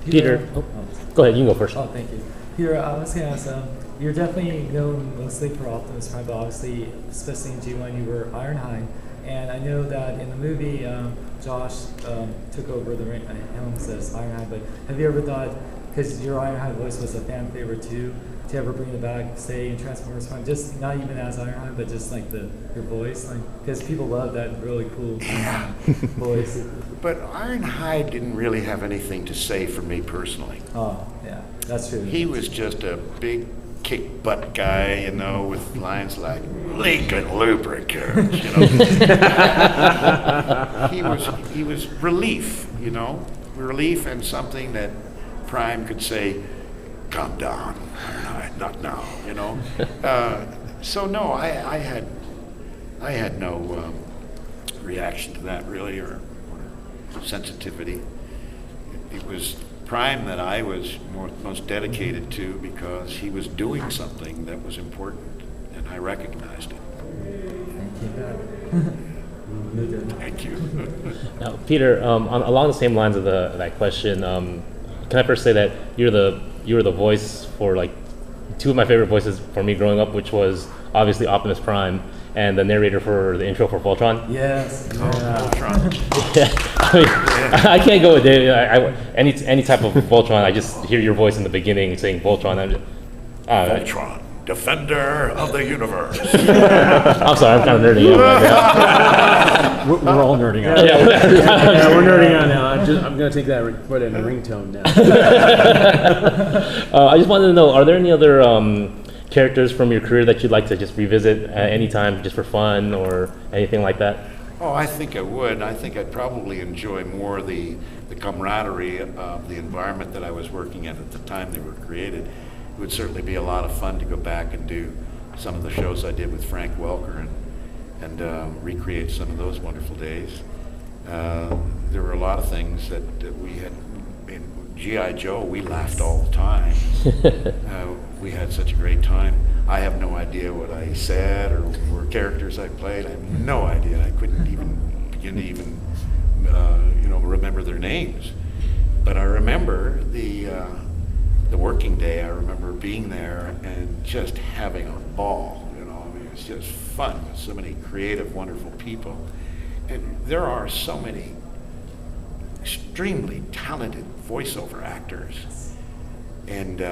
Peter, go ahead, you can go first. Oh, thank you. Peter, I was going to ask, you're definitely known mostly for Optimus Prime, but obviously, especially in G1, you were Ironhide. And I know that in the movie, Josh took over the helms as Ironhide, but have you ever thought, because your Ironhide voice was a fan favorite too, to ever bring it back, say, in Transformers Prime, just not even as Ironhide, but just like your voice? Because people love that really cool voice. But Ironhide didn't really have anything to say for me personally. Oh, yeah, that's true. He was just a big kick butt guy, you know, with lines like Lincoln lubricants, you know. he was relief, you know, relief, and something that Prime could say, calm down, Ironhide, not now, you know. So no, I had no reaction to that really, or sensitivity. It was Prime that I was most dedicated to, because he was doing something that was important, and I recognized it. Thank you. Now, Peter, along the same lines of that question, can I first say that you were the voice for like two of my favorite voices for me growing up, which was obviously Optimus Prime and the narrator for the intro for Voltron. Yes. Voltron. Yeah. I can't go with David. Any type of Voltron, I just hear your voice in the beginning saying Voltron. Voltron, defender of the universe. I'm sorry, I'm kind of nerding out right now. We're all nerding out. Yeah, we're nerding out now. I'm going to take that, put it in a ringtone now. I just wanted to know, are there any other characters from your career that you'd like to just revisit at any time, just for fun or anything like that? Oh, I think I would. I think I'd probably enjoy more the camaraderie of the environment that I was working at the time they were created. It would certainly be a lot of fun to go back and do some of the shows I did with Frank Welker and recreate some of those wonderful days. There were a lot of things that we had in G.I. Joe. We laughed all the time. We had such a great time. I have no idea what I said or characters I played. I have no idea. I couldn't even begin to remember their names. But I remember the working day. I remember being there and just having a ball. You know, I mean, it was just fun with so many creative, wonderful people. And there are so many extremely talented voiceover actors. And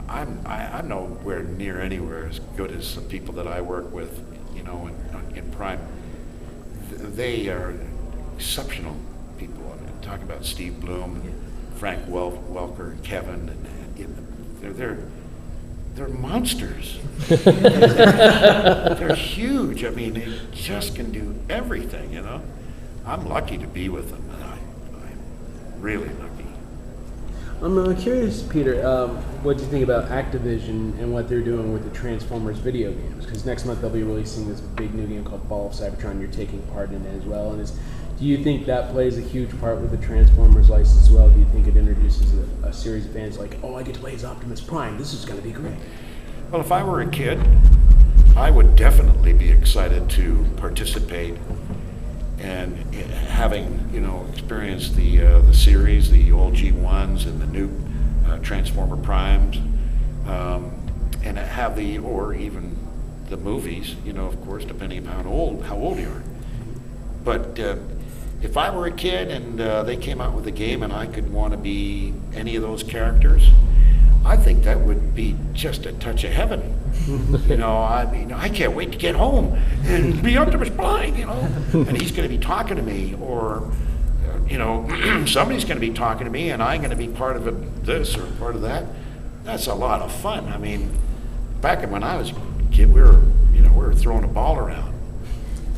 I'm nowhere near anywhere as good as the people that I work with, you know, in Prime. They are exceptional people. I mean, talking about Steve Bloom, Frank Welker, and Kevin, and they're monsters. They're huge. I mean, they just can do everything. You know, I'm lucky to be with them, and I'm really lucky. I'm curious, Peter, what do you think about Activision and what they're doing with the Transformers video games? Because next month they'll be releasing this big new game called Fall of Cybertron. You're taking part in it as well. And do you think that plays a huge part with the Transformers license as well? Do you think it introduces a series of fans like, oh, I get to play as Optimus Prime. This is going to be great. Well, if I were a kid, I would definitely be excited to participate. And having, you know, experienced the series, the old G1s and the new Transformer Primes, and have or even the movies, you know, of course, depending on how old you are. But if I were a kid and they came out with a game and I could want to be any of those characters, I think that would be just a touch of heaven. You know, I mean, I can't wait to get home and be Optimus Prime, you know, and he's going to be talking to me, or, you know, somebody's going to be talking to me and I'm going to be part of this or part of that. That's a lot of fun. I mean, back when I was a kid, we were throwing a ball around,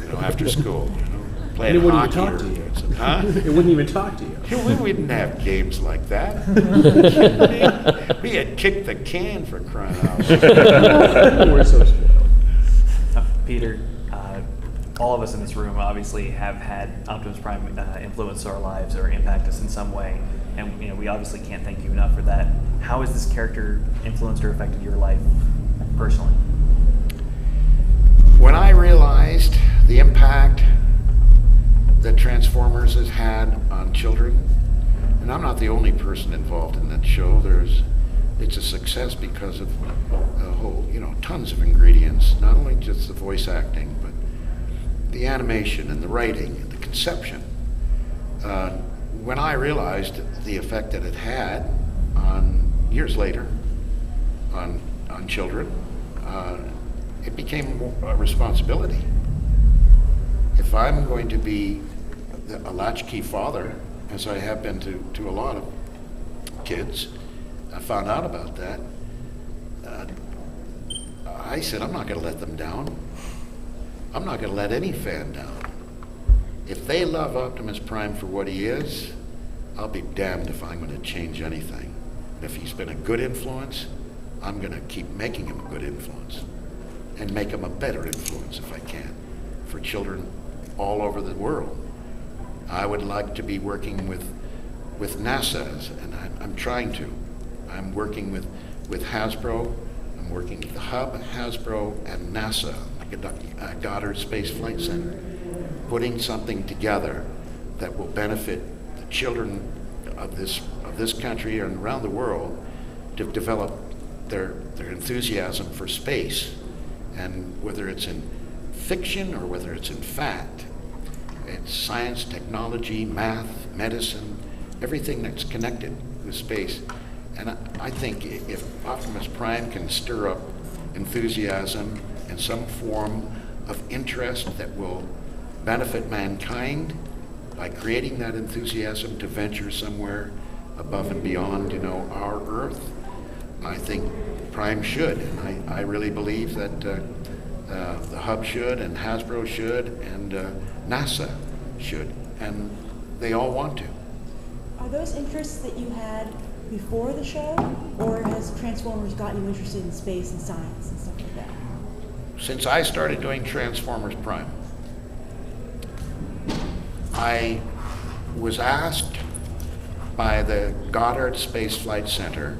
you know, after school, you know, playing hockey. It wouldn't even talk to you. Huh? It wouldn't even talk to you. We didn't have games like that. We had kicked the can, for crying out loud. We're so spoiled. Peter, all of us in this room obviously have had Optimus Prime influence our lives or impact us in some way, and you know, we obviously can't thank you enough for that. How has this character influenced or affected your life personally? When I realized the impact that Transformers has had on children, and I'm not the only person involved in that show. It's a success because of a whole, tons of ingredients, not only just the voice acting, but the animation and the writing and the conception. When I realized the effect that it had years later on children, it became a responsibility. If I'm going to be a latchkey father, as I have been to a lot of kids, I found out about that. I said, I'm not going to let them down. I'm not going to let any fan down. If they love Optimus Prime for what he is, I'll be damned if I'm going to change anything. If he's been a good influence, I'm going to keep making him a good influence and make him a better influence if I can for children all over the world. I would like to be working with NASA, and I'm trying to. I'm working with Hasbro. I'm working with the Hub, Hasbro, and NASA, Goddard Space Flight Center, putting something together that will benefit the children of this country and around the world to develop their enthusiasm for space. And whether it's in fiction or whether it's in fact, it's science, technology, math, medicine, everything that's connected with space. And I think if Optimus Prime can stir up enthusiasm and some form of interest that will benefit mankind by creating that enthusiasm to venture somewhere above and beyond, our Earth, I think Prime should. And I really believe that the Hub should, and Hasbro should, and NASA should, and they all want to. Are those interests that you had before the show, or has Transformers gotten you interested in space and science and stuff like that? Since I started doing Transformers Prime, I was asked by the Goddard Space Flight Center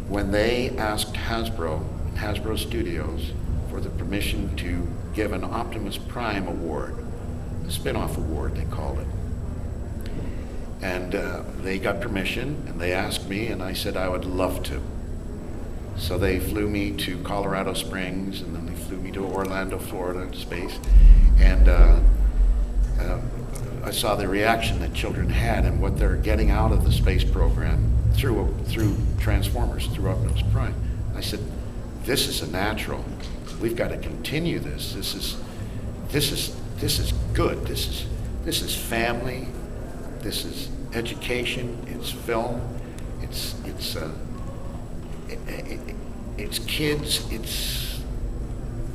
when they asked Hasbro Studios for the permission to give an Optimus Prime award, a spin-off award they called it. And they got permission, and they asked me, and I said I would love to. So they flew me to Colorado Springs, and then they flew me to Orlando, Florida, space. And I saw the reaction that children had and what they're getting out of the space program through Transformers, through Optimus Prime. I said, this is a natural. We've got to continue this. This is good. This is family. This is education. It's film. It's kids.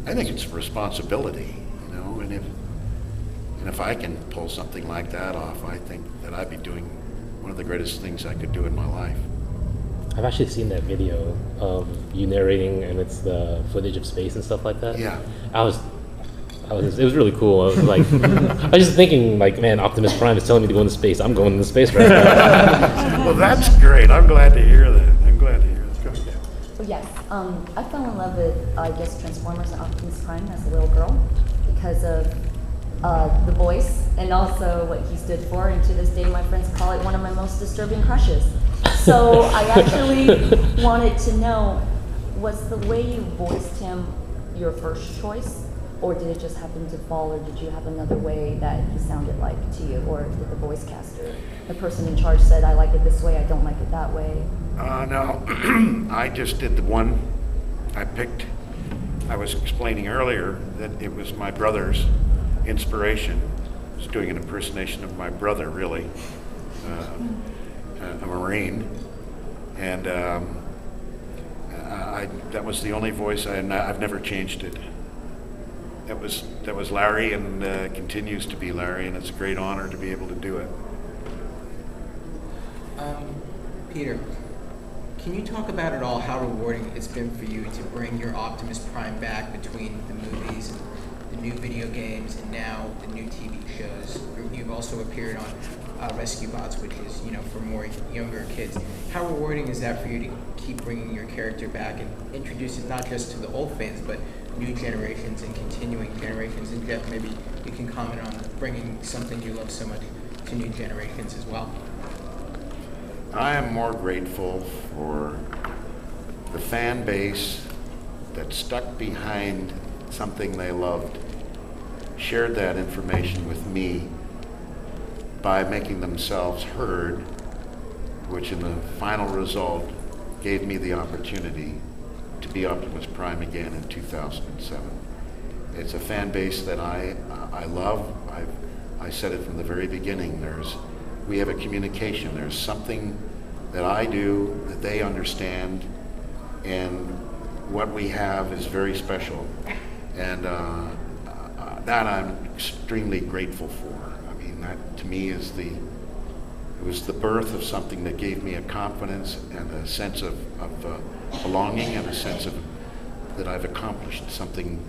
I think it's a responsibility, and if I can pull something like that off, I think that I'd be doing one of the greatest things I could do in my life. I've actually seen that video of you narrating, and it's the footage of space and stuff like that. Yeah. It was really cool. I was like, I was just thinking, like, man, Optimus Prime is telling me to go into space. I'm going into space right now. Well, that's great. I'm glad to hear that. Go ahead. Well, yes, I fell in love with, I guess, Transformers and Optimus Prime as a little girl because of the voice and also what he stood for. And to this day, my friends call it one of my most disturbing crushes. So I actually wanted to know, was the way you voiced him your first choice? Or did it just happen to fall, or did you have another way that he sounded like to you? Or did the voice caster, the person in charge, said, I like it this way, I don't like it that way? No, I just did the one I picked. I was explaining earlier that it was my brother's inspiration. I was doing an impersonation of my brother, really, a Marine. And that was the only voice. I've never changed it. That was Larry, and continues to be Larry, and it's a great honor to be able to do it. Peter, can you talk about at all how rewarding it's been for you to bring your Optimus Prime back between the movies, the new video games, and now the new TV shows? You've also appeared on Rescue Bots, which is, for more younger kids. How rewarding is that for you to keep bringing your character back and introduce it not just to the old fans, but new generations and continuing generations? And Jeff, maybe you can comment on bringing something you love so much to new generations as well. I am more grateful for the fan base that stuck behind something they loved, shared that information with me by making themselves heard, which in the final result gave me the opportunity to be Optimus Prime again in 2007. It's a fan base that I love. I said it from the very beginning. We have a communication. There's something that I do that they understand, and what we have is very special. And that I'm extremely grateful for. I mean, that to me it was the birth of something that gave me a confidence and a sense of belonging, and a sense of that I've accomplished something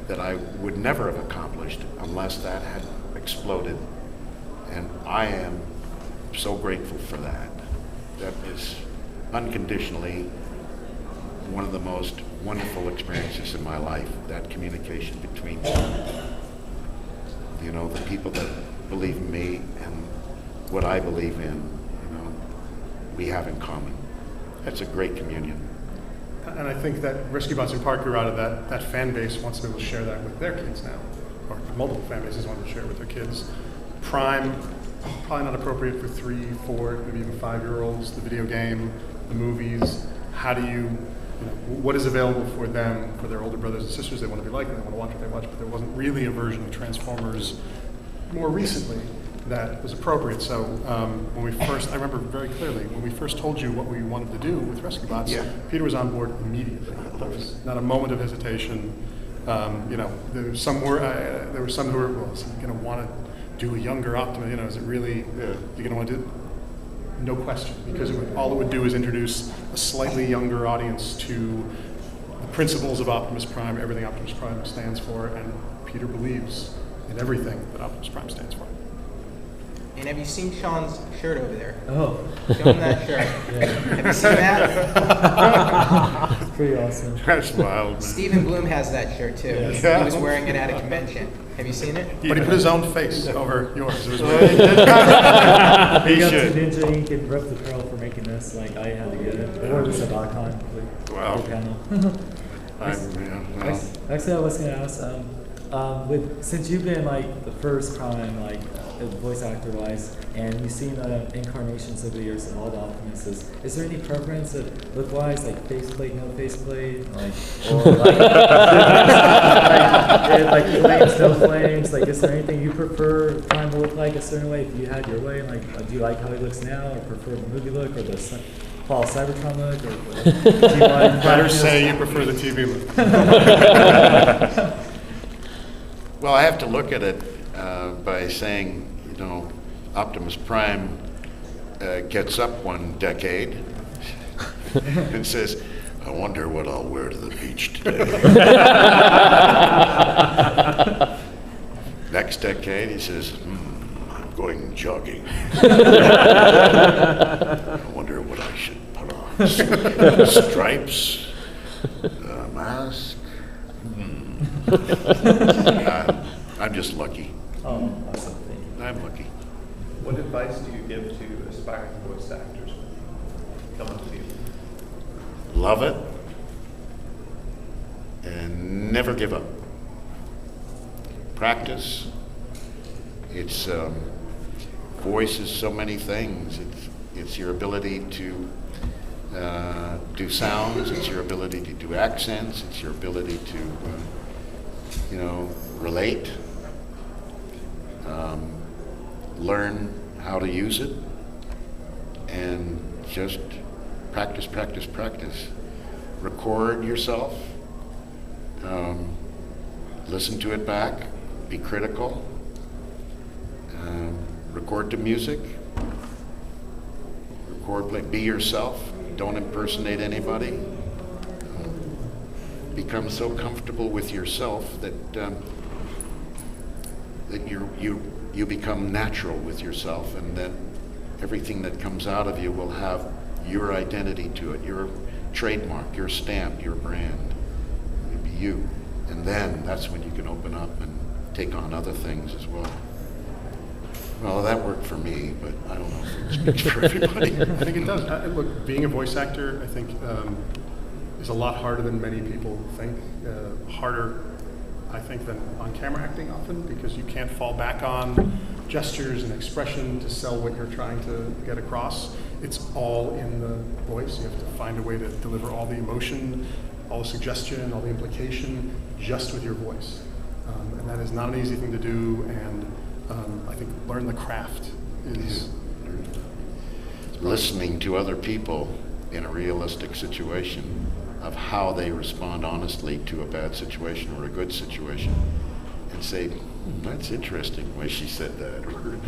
that I would never have accomplished unless that had exploded. And I am so grateful for that. That is unconditionally one of the most wonderful experiences in my life, that communication between, you know, the people that believe in me and what I believe in, you know, we have in common. That's a great communion. And I think that Rescue Bots in part grew out of that fan base wants to be able to share that with their kids now, or multiple fan bases want to share it with their kids. Prime, probably not appropriate for 3, 4, maybe even 5-year-olds. The video game, the movies. How do you know, what is available for them, for their older brothers and sisters? They want to be like them, they want to watch what they watch, but there wasn't really a version of Transformers more recently that was appropriate. So when we first, I remember very clearly, when we first told you what we wanted to do with Rescue Bots, Peter was on board immediately. There was not a moment of hesitation. You know, there were some who were, well, is he going to want to do a younger Optimus? You know, is it really, you're going to want to do it? No question, because all it would do is introduce a slightly younger audience to the principles of Optimus Prime, everything Optimus Prime stands for, and Peter believes in everything that Optimus Prime stands for. And have you seen Sean's shirt over there? Oh. Show him that shirt. Have you seen that? It's pretty awesome. That's wild, man. Stephen Bloom has that shirt too. Yes. He was wearing it at a convention. Have you seen it? But he put his own face over yours. It was Big weird. up to should. Ninja Ink and Rep the Pearl for making this. Like, I had to get it. Or this at Icon. Wow. Panel. Well, Actually, I was going to ask, since you've been like the first Prime, like voice actor wise, and you've seen the incarnations over the years of all the Optimuses, is there any preference of look wise, like faceplate, no faceplate, like, or like flames, no flames? Like, is there anything you prefer Prime to look like a certain way if you had your way? Like, do you like how he looks now, or prefer the movie look, or the Paul Cybertron look, or do you want Better say you prefer the TV look. well, I have to look at it by saying, you know, Optimus Prime gets up one decade and says, I wonder what I'll wear to the beach today. Next decade, he says, I'm going jogging. I wonder what I should put on. Stripes, mask. I'm just lucky. Oh, awesome. Thank you. I'm lucky. What advice do you give to aspiring voice actors coming to you? Love it and never give up. Practice. It's voice is so many things. It's your ability to do sounds. It's your ability to do accents. It's your ability to you know, relate. Learn how to use it, and just practice, practice, practice. Record yourself, listen to it back, be critical, record to music, be yourself, don't impersonate anybody. Become so comfortable with yourself that that you become natural with yourself, and that everything that comes out of you will have your identity to it, your trademark, your stamp, your brand. It'll be you. And then that's when you can open up and take on other things as well. Well, that worked for me, but I don't know if it speaks for everybody. I think it does. Look, being a voice actor, I think, is a lot harder than many people think. Harder, I think, than on-camera acting often, because you can't fall back on gestures and expression to sell what you're trying to get across. It's all in the voice. You have to find a way to deliver all the emotion, all the suggestion, all the implication, just with your voice. And that is not an easy thing to do, and I think learn the craft is... Listening to other people in a realistic situation of how they respond honestly to a bad situation or a good situation, and say, that's interesting the way she said that, or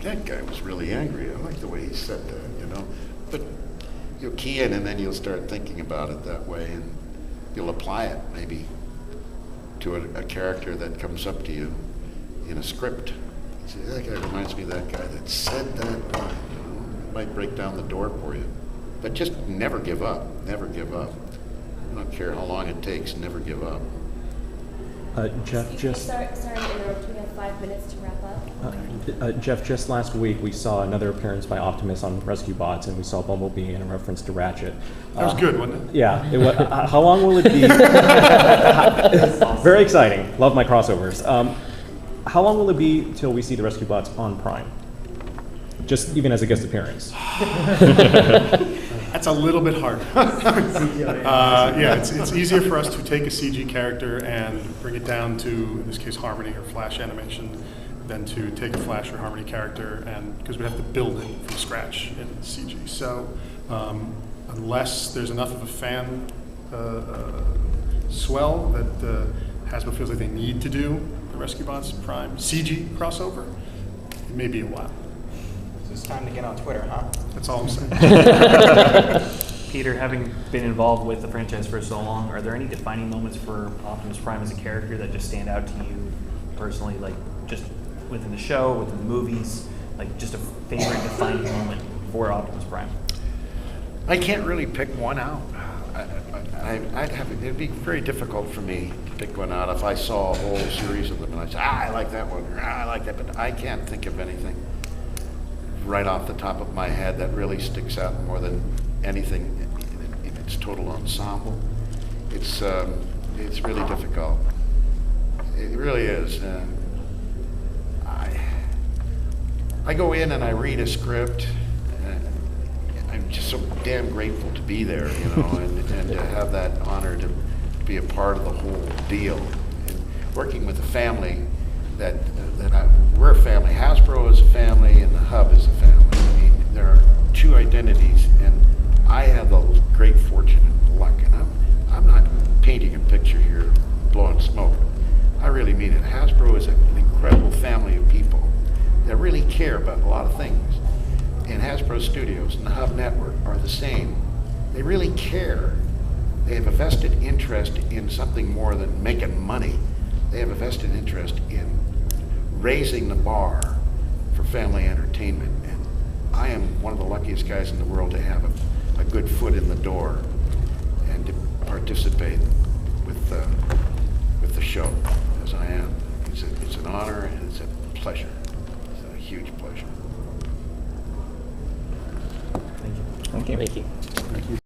that guy was really angry, I like the way he said that, you know. But you'll key in, and then you'll start thinking about it that way, and you'll apply it maybe to a character that comes up to you in a script. You say, that guy reminds me of that guy that said that line. You know, it might break down the door for you. But just never give up. Never give up. I don't care how long it takes. Never give up. Jeff, just sorry to interrupt. We have 5 minutes to wrap up. Jeff, just last week we saw another appearance by Optimus on Rescue Bots, and we saw Bumblebee in a reference to Ratchet. That was good, wasn't it? Yeah. It was, how long will it be? Very exciting. Love my crossovers. How long will it be till we see the Rescue Bots on Prime? Just even as a guest appearance. That's a little bit hard. Yeah, it's easier for us to take a CG character and bring it down to, in this case, Harmony or Flash animation, than to take a Flash or Harmony character, and because we have to build it from scratch in CG. So unless there's enough of a fan swell that Hasbro feels like they need to do the Rescue Bots Prime CG crossover, it may be a while. It's time to get on Twitter, huh? That's all I'm saying. Peter, having been involved with the franchise for so long, are there any defining moments for Optimus Prime as a character that just stand out to you personally, like just within the show, within the movies, like just a favorite defining moment for Optimus Prime? I can't really pick one out. It'd be very difficult for me to pick one out if I saw a whole series of them and I say, I like that one, or I like that, but I can't think of anything right off the top of my head that really sticks out more than anything in its total ensemble. It's really difficult. It really is. I go in and I read a script. I'm just so damn grateful to be there, you know, and to have that honor to be a part of the whole deal. And working with a family we're a family. Hasbro is a family, and the Hub is a family. I mean, there are two identities, and I have the great fortune and luck. And I'm not painting a picture here, blowing smoke. I really mean it. Hasbro is an incredible family of people that really care about a lot of things. And Hasbro Studios and the Hub Network are the same. They really care. They have a vested interest in something more than making money. They have a vested interest in raising the bar for family entertainment. And I am one of the luckiest guys in the world to have a good foot in the door and to participate with the show as I am. It's an honor and it's a pleasure. It's a huge pleasure. Thank you. Okay, thank you.